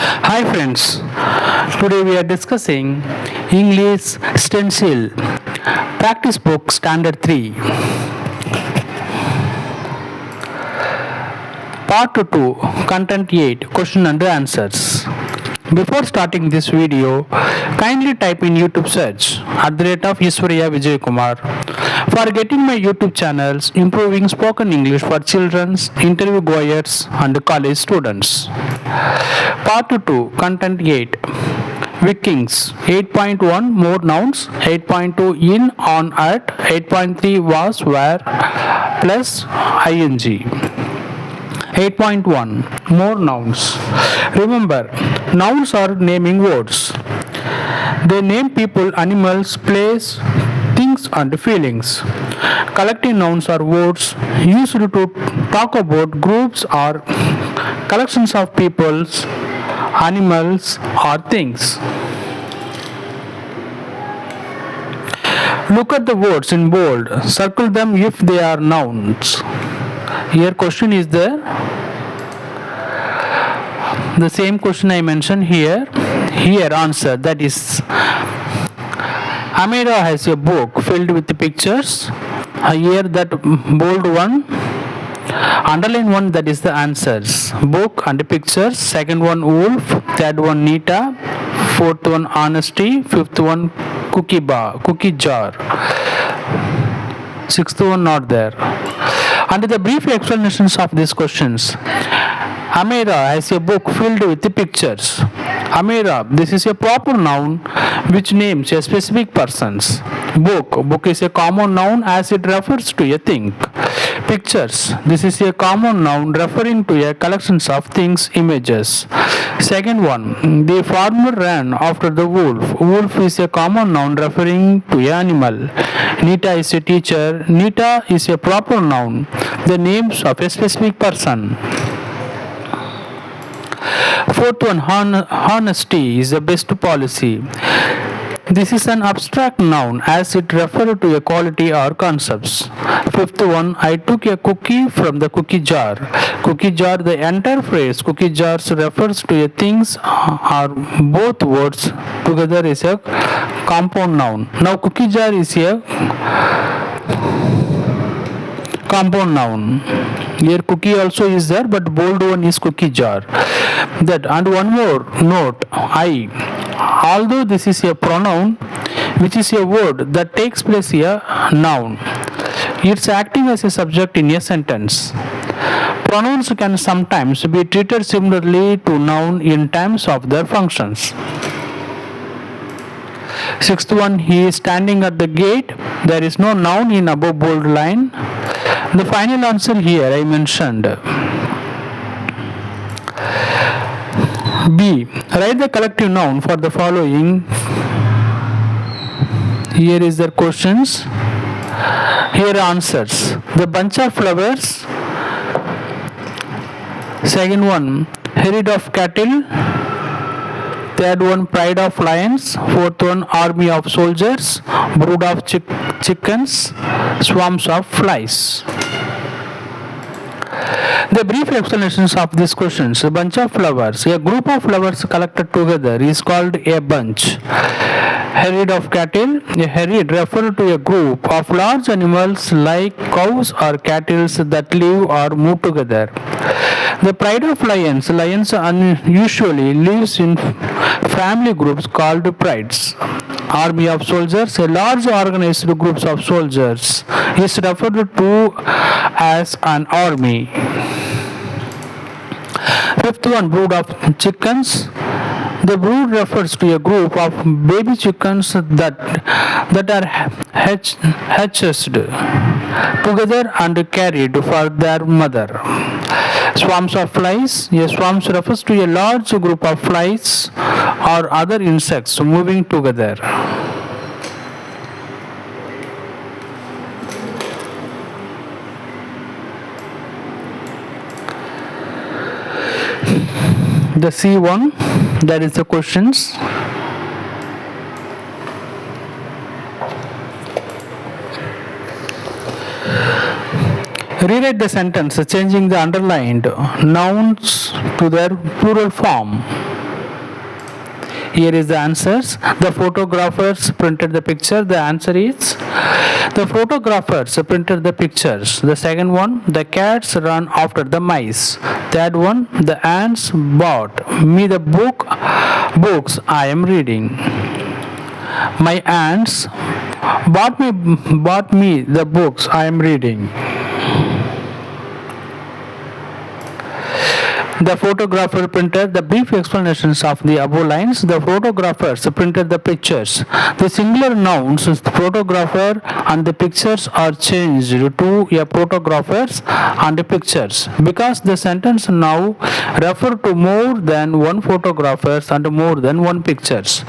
Hi friends, today we are discussing English Stencil Practice Book Standard 3 Part 2 Content 8 Question and Answers. Before starting this video, kindly type in YouTube search @ Ishwarya Vijay Kumar for getting my YouTube channels improving spoken English for children, interview goers and college students. Part 2 Content 8 Vikings 8.1 More nouns 8.2 In, on, at 8.3 Was, where plus ing 8.1 More nouns. Remember, nouns are naming words. They name people, animals, place, things and feelings. Collective nouns are words used to talk about groups or collections of peoples, animals or things. Look at the words in bold. Circle them if they are nouns. Here question is there. The same question I mentioned here. Here answer, that is Amira has a book filled with pictures. Here that bold one, underline one, that is the answers. Book and pictures. Second one wolf. Third one Nita. Fourth one honesty. Fifth one cookie jar. Sixth one not there. Under the brief explanations of these questions, Amira has a book filled with pictures. Amira, this is a proper noun which names a specific person's. Book is a common noun as it refers to a thing. Pictures, this is a common noun referring to a collection of things, images. Second one, the farmer ran after the wolf. Wolf is a common noun referring to an animal. Nita is a teacher. Nita is a proper noun, the names of a specific person. Fourth one, honesty is the best policy. This is an abstract noun as it refers to a quality or concepts. Fifth one, I took a cookie from the cookie jar. Cookie jar, the entire phrase cookie jars refers to a things or both words together is a compound noun. Now cookie jar is a compound noun. Here cookie also is there, but bold one is cookie jar. That, and one more note, I. Although this is a pronoun, which is a word that takes place here, noun, it's acting as a subject in a sentence. Pronouns can sometimes be treated similarly to noun in terms of their functions. Sixth one, he is standing at the gate. There is no noun in above bold line. The final answer here I mentioned. B. Write the collective noun for the following. Here is the questions. Here answers. The bunch of flowers. Second one, herd of cattle. Third one, pride of lions. Fourth one, army of soldiers. Brood of chickens. Swarms of flies. The brief explanations of these questions. A bunch of flowers. A group of flowers collected together is called a bunch. Herd of cattle. A herd refers to a group of large animals like cows or cattle that live or move together. The pride of lions. Lions usually lives in family groups called prides. Army of soldiers. A large organized groups of soldiers is referred to as an army. Fifth one, brood of chickens. The brood refers to a group of baby chickens that are hatched together and carried for their mother. Swarms of flies. A swarm refers to a large group of flies or other insects moving together. The C1, that is the questions. Rewrite the sentence changing the underlined nouns to their plural form. Here is the answers. The photographers printed the picture. The answer is the photographers printed the pictures. The second one, the cats run after the mice. Third one, the ants bought me the books I am reading. My ants bought me the books I am reading. The photographer printed the brief explanations of the above lines. The photographers printed the pictures. The singular nouns photographer and the pictures are changed to a photographers and the pictures because the sentence now refer to more than one photographers and more than one pictures.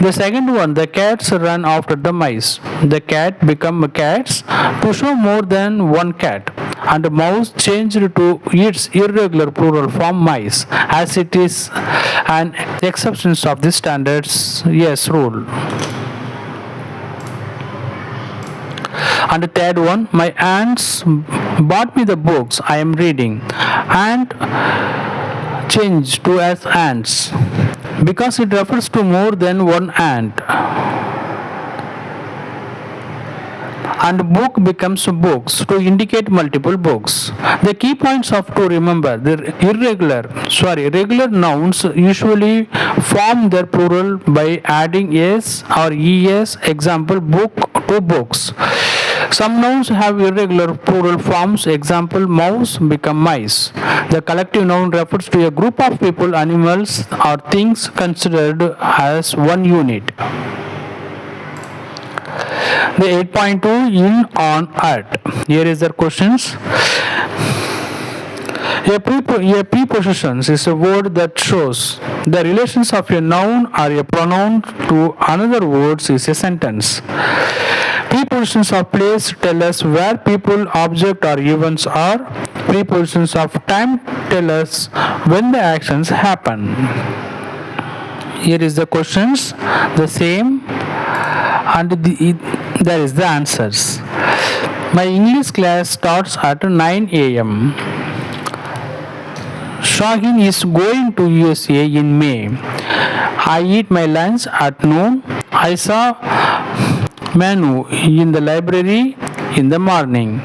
The second one, the cats run after the mice. The cat become cats to show more than one cat, and the mouse changed to its irregular plural form mice, as it is an exception of the standards yes rule. And the third one, my aunts bought me the books I am reading, and changed to as ants because it refers to more than one ant. And book becomes books to indicate multiple books. The key points of to remember: the regular nouns usually form their plural by adding s or es. Example, book to books. Some nouns have irregular plural forms. Example, mouse become mice. The collective noun refers to a group of people, animals, or things considered as one unit. The 8.2 in, on, at. Here is the questions. A preposition is a word that shows the relations of a noun or a pronoun to another words is a sentence. Prepositions of place tell us where people, object, or events are. Prepositions of time tell us when the actions happen. Here is the questions, the same, and there is the answers. My English class starts at 9 a.m. Shagin is going to USA in May. I eat my lunch at noon. I saw Manu in the library in the morning.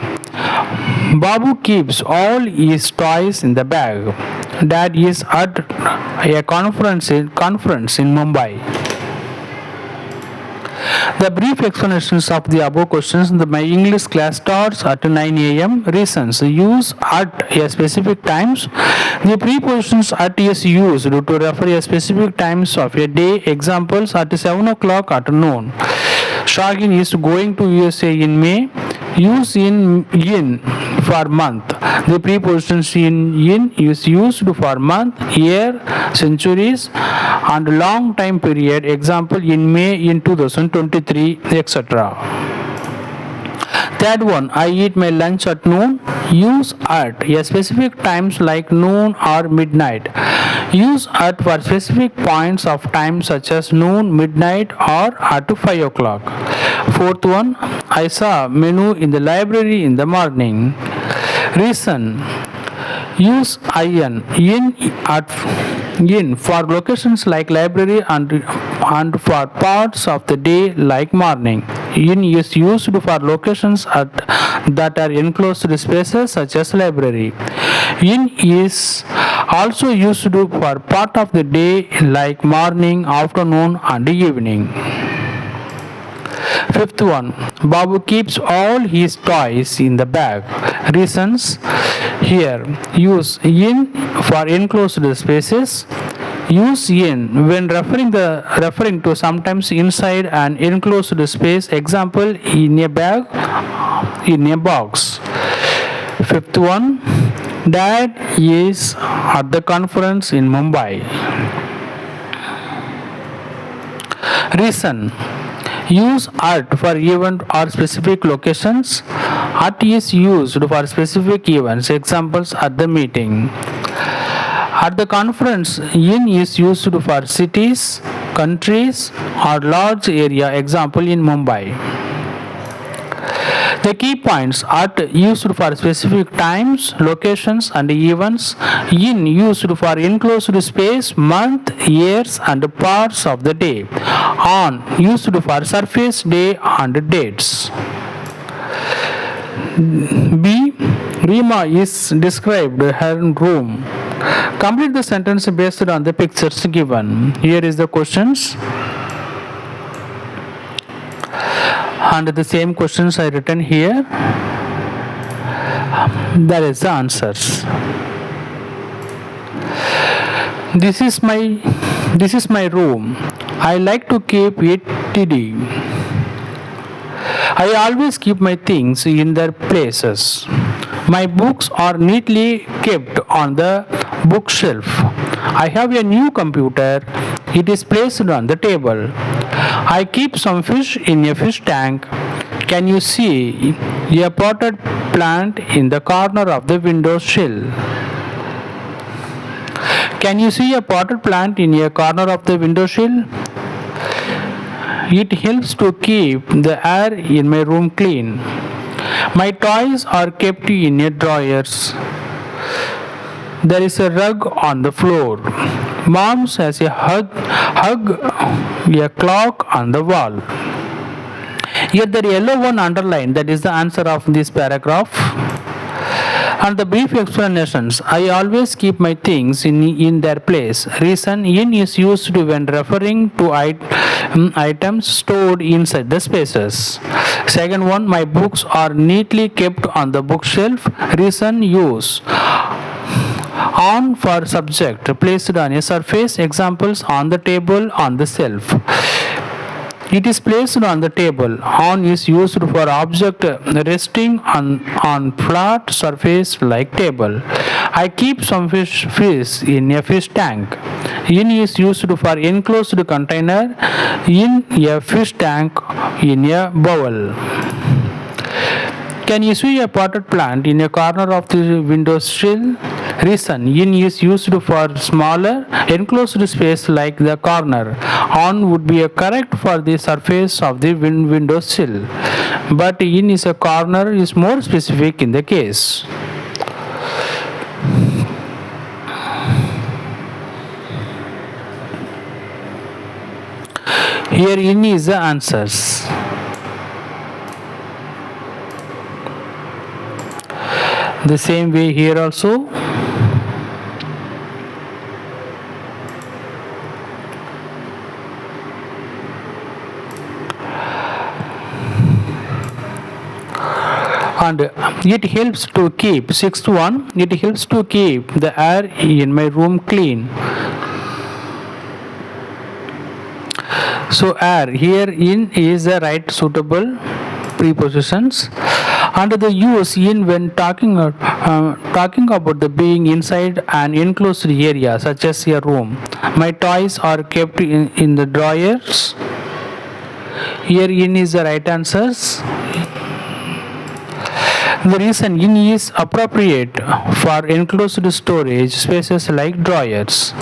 Babu keeps all his toys in the bag. Dad is at a conference in Mumbai. The brief explanations of the above questions. My English class starts at 9 a.m. Reasons: use at a specific times. The prepositions at is used to refer a specific times of a day. Examples: at 7 o'clock, at noon. Shagin is going to USA in May. Use in for month. The prepositions in is used for month, year, centuries, and long time period. Example: in May in 2023, etc. Third one, I eat my lunch at noon. Use at a specific times like noon or midnight. Use at for specific points of time such as noon, midnight, or at 5 o'clock. Fourth one, I saw Menu in the library in the morning. Reason: use in for locations like library and for parts of the day like morning. In is used for locations that are enclosed spaces such as library. In is also used for part of the day like morning, afternoon, and evening. Fifth one, Babu keeps all his toys in the bag. Reasons: here, use in for enclosed spaces. Use in when referring to sometimes inside an enclosed space. Example: in a bag, in a box. Fifth one, Dad is at the conference in Mumbai. Reason: use at for event or specific locations. At is used for specific events. Examples: at the meeting. At the conference, in is used for cities, countries, or large area. Example: in Mumbai. The key points at used for specific times, locations, and events. In used for enclosed space, month, years, and parts of the day. On used for surface, day, and dates. B. Rima is described her room. Complete the sentence based on the pictures given. Here is the questions. And the same questions I written here. That is the answers. This is my room. I like to keep it tidy. I always keep my things in their places. My books are neatly kept on the bookshelf. I have a new computer. It is placed on the table. I keep some fish in a fish tank. Can you see a potted plant in the corner of the window sill? Can you see a potted plant in a corner of the window sill? It helps to keep the air in my room clean. My toys are kept in a drawers. There is a rug on the floor. Mom's has a a clock on the wall. Here the yellow one underlined, that is the answer of this paragraph. And the brief explanations. I always keep my things in their place. Reason, in is used when referring to items stored inside the spaces. Second one, my books are neatly kept on the bookshelf. Reason, use. On for subject, placed on a surface. Examples, on the table, on the shelf. It is placed on the table. On is used for object resting on flat surface like table. I keep some fish in a fish tank. In is used for enclosed container. In a fish tank, in a bowl. Can you see a potted plant in a corner of the window sill? Reason, in is used for smaller enclosed space like the corner. On would be a correct for the surface of the window sill, but in is a corner is more specific in the case. Here in is the answers. The same way here also. And it helps to keep, sixth one, it helps to keep the air in my room clean. So air, here in is the right suitable prepositions. And the use in when talking about the being inside an enclosed area such as a room. My toys are kept in the drawers. Here in is the right answers. The reason in is appropriate for enclosed storage spaces like drawers.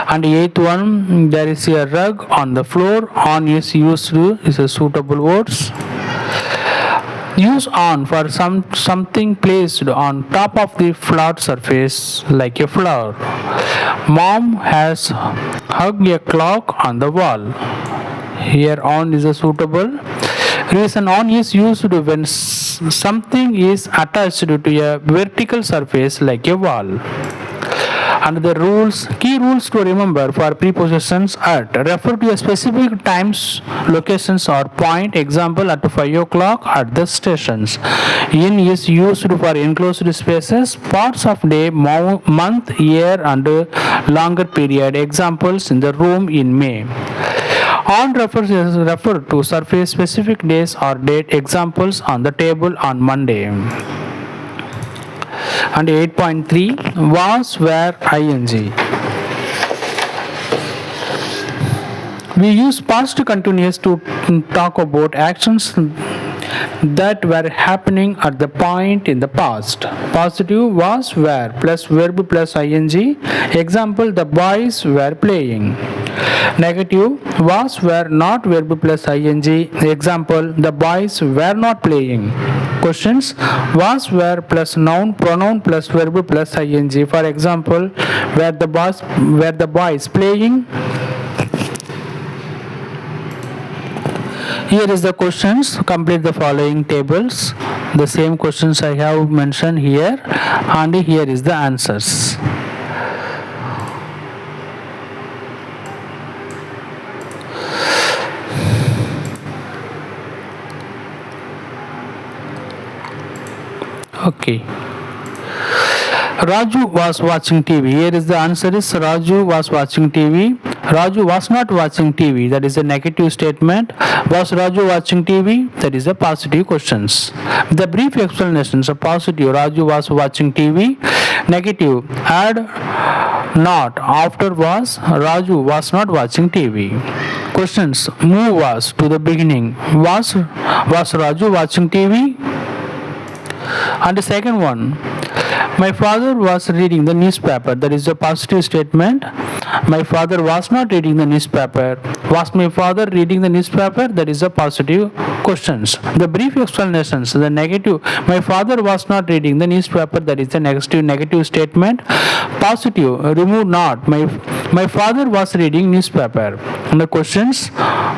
And the eighth one, there is a rug on the floor. On is used to is a suitable words. Use on for something placed on top of the flat surface like a flower. Mom has hung a clock on the wall. Here on is a suitable. Reason, on is used when something is attached to a vertical surface like a wall. And the rules, key rules to remember for prepositions at, refer to a specific times, locations or point. Example, at 5 o'clock at the stations. In is used for enclosed spaces, parts of day, month, year and longer period. Examples, in the room in May. On refer to surface specific days or date. Examples, on the table on Monday. And 8.3, was, were, ing. We use past continuous to talk about actions that were happening at the point in the past. Positive was were plus verb plus ing. Example, the boys were playing. Negative was were not verb plus ing. Example, the boys were not playing. Questions, was were plus noun pronoun plus verb plus ing. For example, were the boys playing? Here is the questions. Complete the following tables. The same questions I have mentioned here, and here is the answers. Okay. Raju was watching TV. Here is the answer is Raju was watching TV. Raju was not watching TV. That is a negative statement. Was Raju watching TV? That is a positive questions. The brief explanations are positive. Raju was watching TV. Negative. Add not. After was Raju was not watching TV. Questions. Move was to the beginning. Was Raju watching TV? And the second one, my father was reading the newspaper. That is a positive statement. My father was not reading the newspaper. Was my father reading the newspaper? That is a positive questions. The brief explanations, the negative, my father was not reading the newspaper. That is a negative statement. Positive, remove not. My father was reading newspaper. And the questions,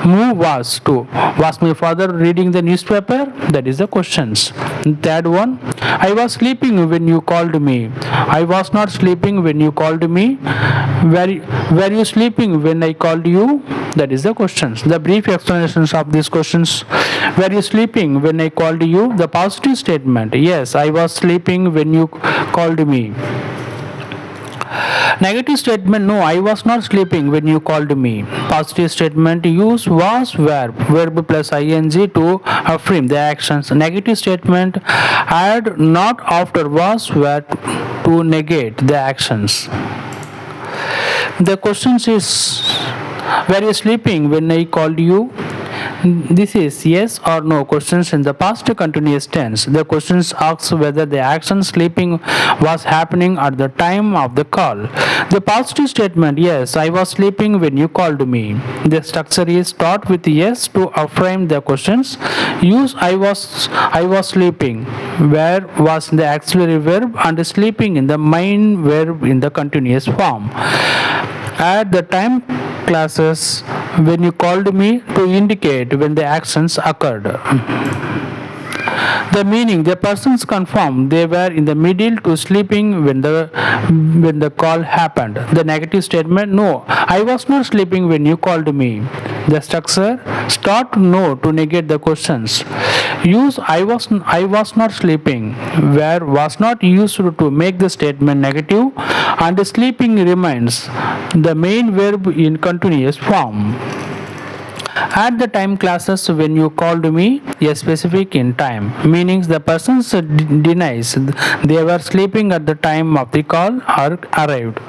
move was to. Was my father reading the newspaper? That is the questions. Third one, I was sleeping when you called me. I was not sleeping when you called me. Were you sleeping when I called you? That is the questions. The brief explanations of these questions. Were you sleeping when I called you? The positive statement. Yes, I was sleeping when you called me. Negative statement, no, I was not sleeping when you called me. Positive statement, use was verb plus ing to affirm the actions. Negative statement, add not after was were to negate the actions. The questions is, were you sleeping when I called you? This is yes or no questions in the past continuous tense. The questions asks whether the action sleeping was happening at the time of the call. The positive statement, yes, I was sleeping when you called me. The structure is start with yes to affirm the questions. Use I was sleeping, where was the auxiliary verb, and sleeping in the main verb in the continuous form. Add the time classes when you called me to indicate when the actions occurred. The meaning, the persons confirmed they were in the middle to sleeping when the call happened. The negative statement, no, I was not sleeping when you called me. The structure, start no to negate the questions. Use I was not sleeping, where was not used to make the statement negative, and sleeping remains the main verb in continuous form. At the time classes when you called me, a specific in time, meanings the persons denies they were sleeping at the time of the call or arrived.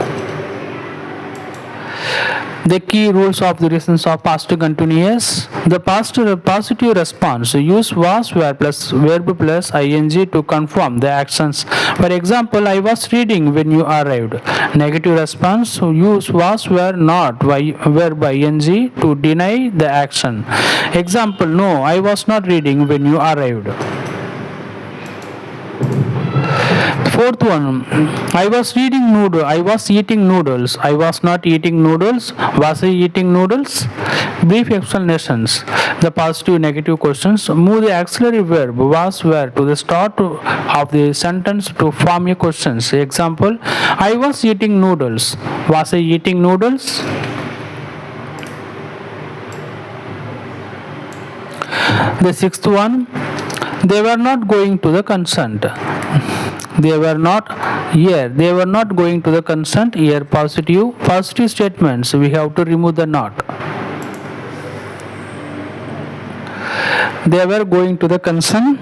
The key rules of the reasons of past continuous. The past positive response, use was were plus verb plus ing to confirm the actions. For example, I was reading when you arrived. Negative response, use was were not verb ing to deny the action. Example, no, I was not reading when you arrived. Fourth one, I was eating noodles. I was not eating noodles. Was I eating noodles? Brief explanations. The positive negative questions. Move the auxiliary verb was were to the start of the sentence to form a question. Example, I was eating noodles. Was I eating noodles? The sixth one, they were not going to the consent. They were not going to the consent. Here positive statements, we have to remove the not. They were going to the consent.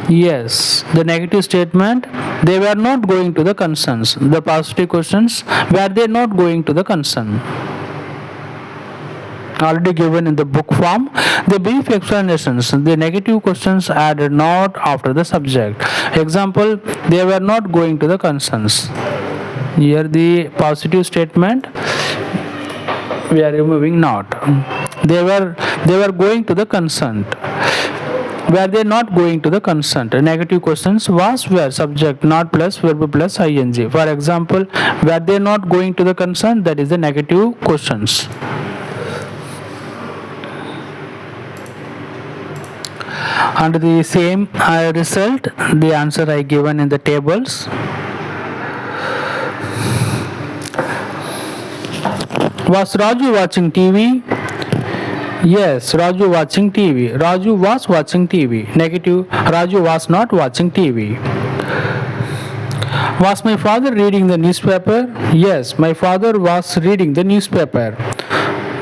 Yes. The negative statement, they were not going to the concerns. The positive questions, were they not going to the concern? already given in the book form. The brief explanations, the negative questions added not after the subject. Example, they were not going to the concerns. Here the positive statement, we are removing not. They were going to the consent. Were they not going to the consent? Negative questions, was, were, subject, not plus, verb plus ing. For example, were they not going to the consent? That is the negative questions. And the same result, the answer I given in the tables. Was Raju watching TV? Yes, Raju watching TV. Raju was watching TV. Negative, Raju was not watching TV. Was my father reading the newspaper? Yes, my father was reading the newspaper.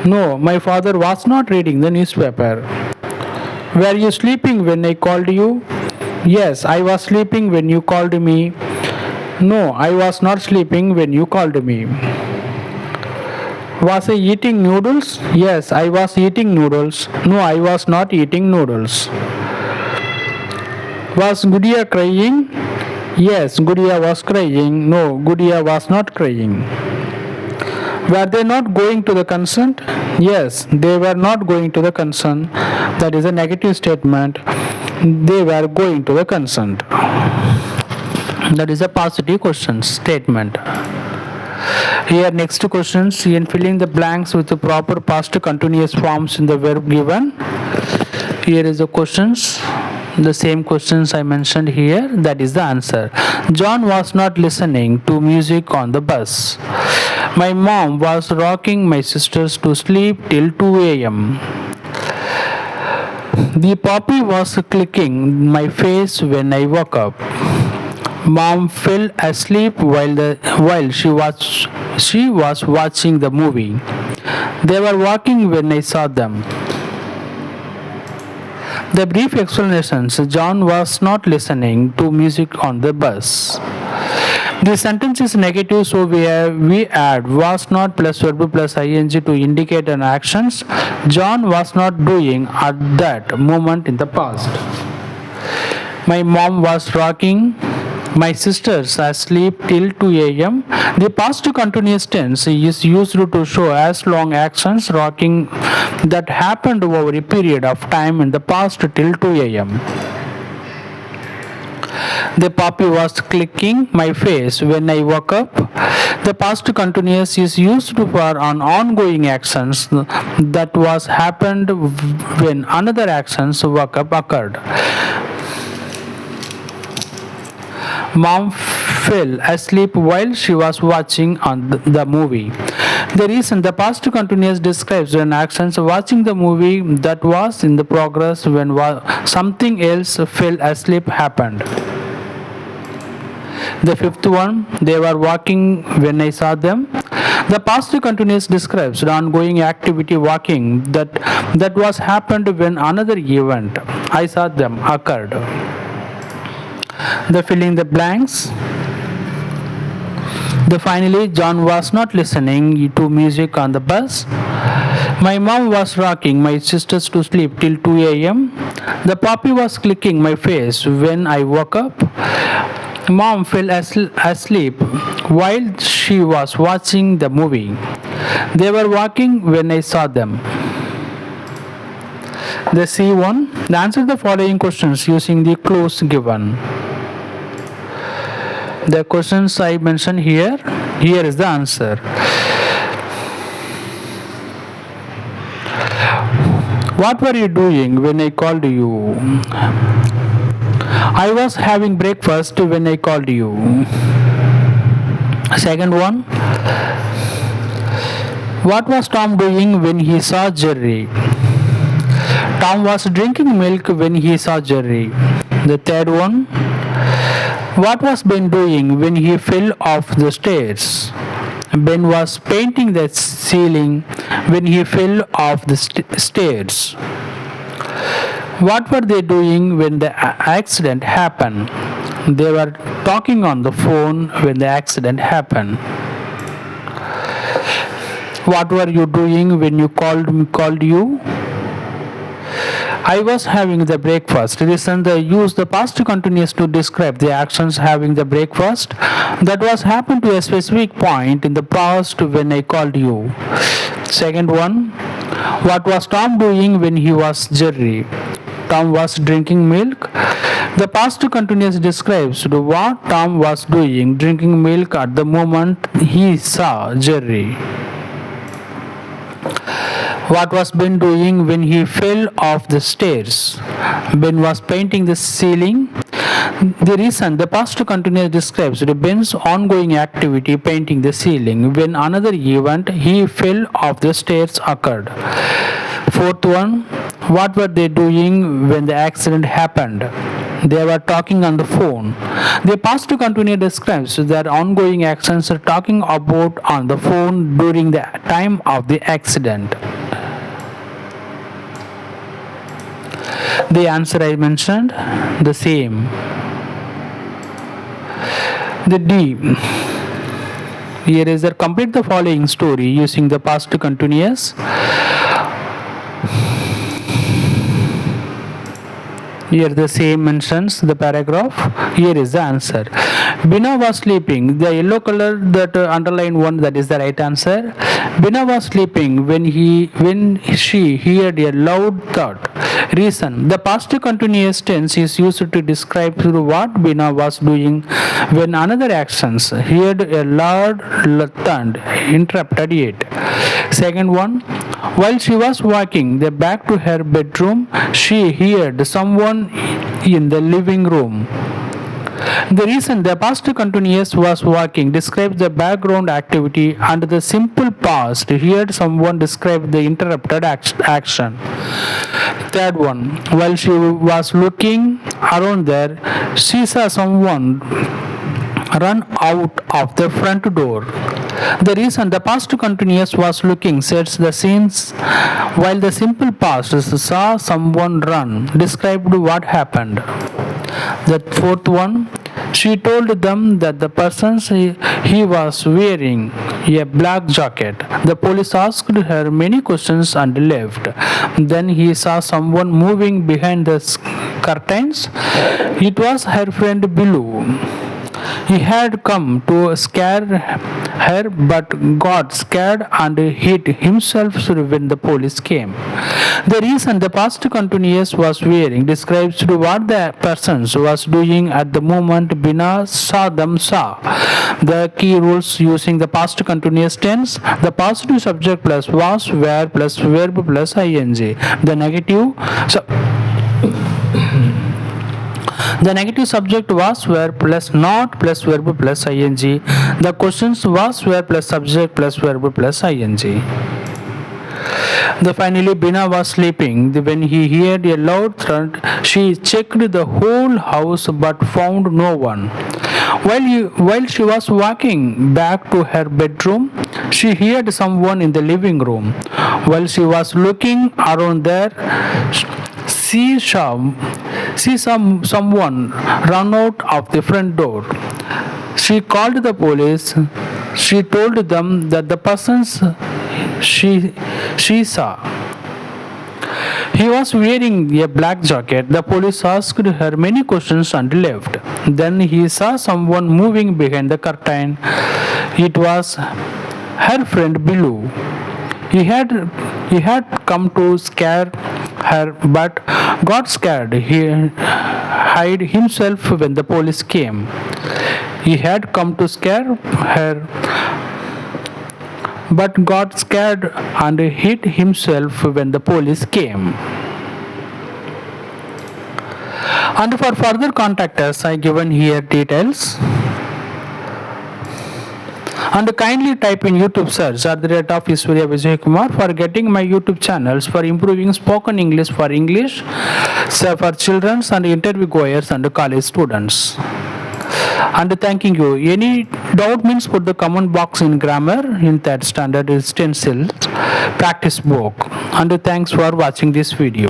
No, my father was not reading the newspaper. Were you sleeping when I called you? Yes, I was sleeping when you called me. No, I was not sleeping when you called me. Was I eating noodles? Yes, I was eating noodles. No, I was not eating noodles. Was Gudiya crying? Yes, Gudiya was crying. No, Gudiya was not crying. Were they not going to the consent? Yes, they were not going to the consent. That is a negative statement. They were going to the consent. That is a positive question statement. Here next questions, in filling the blanks with the proper past continuous forms in the verb given. Here is the questions, the same questions I mentioned here, that is the answer. John was not listening to music on the bus. My mom was rocking my sisters to sleep till 2 a.m. The puppy was clicking my face when I woke up. Mom fell asleep while she was watching the movie. They were walking when I saw them. The brief explanations, John was not listening to music on the bus. The sentence is negative, so we add was not plus verb plus ing to indicate an actions John was not doing at that moment in the past. My mom was rocking my sisters asleep till 2 a.m. The past continuous tense is used to show as long actions rocking that happened over a period of time in the past till 2 a.m. The puppy was clicking my face when I woke up. The past continuous is used for an ongoing actions that was happened when another actions woke up occurred. Mom fell asleep while she was watching on the movie. The reason the past continuous describes an action watching the movie that was in the progress when something else fell asleep happened. The fifth one, they were walking when I saw them. The past continuous describes the ongoing activity walking that was happened when another event, I saw them, occurred. The filling the blanks. Finally, John was not listening to music on the bus. My mom was rocking my sisters to sleep till 2 a.m. The puppy was clicking my face when I woke up. Mom fell asleep while she was watching the movie. They were walking when I saw them. The C1. Answer the following questions using the clues given. The questions I mentioned here is the answer. What were you doing when I called you? I was having breakfast when I called you. Second one. What was Tom doing when he saw Jerry? Tom was drinking milk when he saw Jerry. The third one. What was Ben doing when he fell off the stairs? Ben was painting the ceiling when he fell off the stairs. What were they doing when the accident happened? They were talking on the phone when the accident happened. What were you doing when you called you? I was having the breakfast. Listen, they use the past continuous to describe the actions having the breakfast that was happened to a specific point in the past when I called you. Second one, what was Tom doing when he was Jerry? Tom was drinking milk. The past continuous describes what Tom was doing, drinking milk at the moment he saw Jerry. What was Ben doing when he fell off the stairs? Ben was painting the ceiling. The reason the past continuous describes Ben's ongoing activity painting the ceiling when another event he fell off the stairs occurred. Fourth one, what were they doing when the accident happened? They were talking on the phone. The past continuous describes their ongoing actions are talking about on the phone during the time of the accident. The answer I mentioned, the same. The D. Here is that complete the following story using the past continuous. Here the same mentions the paragraph. Here is the answer. Bina was sleeping. The yellow color that underlined one, that is the right answer. Bina was sleeping when she heard a loud thud. Reason, the past continuous tense is used to describe what Bina was doing when another actions heard a loud thud interrupted it. Second one, while she was walking back to her bedroom, she heard someone in the living room. The reason the past continuous was walking describes the background activity, and the simple past heard someone describe the interrupted action. Third one, while she was looking around there, she saw someone run out of the front door. The reason the past continuous was looking sets the scenes, while the simple past saw someone run described what happened. The fourth one, she told them that the person he was wearing a black jacket. The police asked her many questions and left. Then he saw someone moving behind the curtains. It was her friend Billu. He had come to scare her but got scared and hid himself when the police came. The reason the past continuous was wearing describes what the person was doing at the moment Bina saw them saw. The key rules using the past continuous tense: the positive subject plus was, were plus verb plus ing. The negative subject was, were plus not plus verb plus ing. The questions was, were plus subject plus verb plus ing. Finally, Bina was sleeping. When he heard a loud thud, she checked the whole house but found no one. While she was walking back to her bedroom, she heard someone in the living room. While she was looking around there, she saw someone run out of the front door. She called the police. She told them that the persons she saw. He was wearing a black jacket. The police asked her many questions and left. Then he saw someone moving behind the curtain. It was her friend Billu. He had come to scare her but got scared. He hid himself when the police came. He had come to scare her but got scared and hid himself when the police came. And for further contact us, I given here details. And kindly type in YouTube search at the rate of Iswarya Vijay Kumar for getting my YouTube channels for improving spoken English for English, for children and interview goers and college students. And thanking you. Any doubt means put the comment box in grammar in that standard is Stencil practice book. And thanks for watching this video.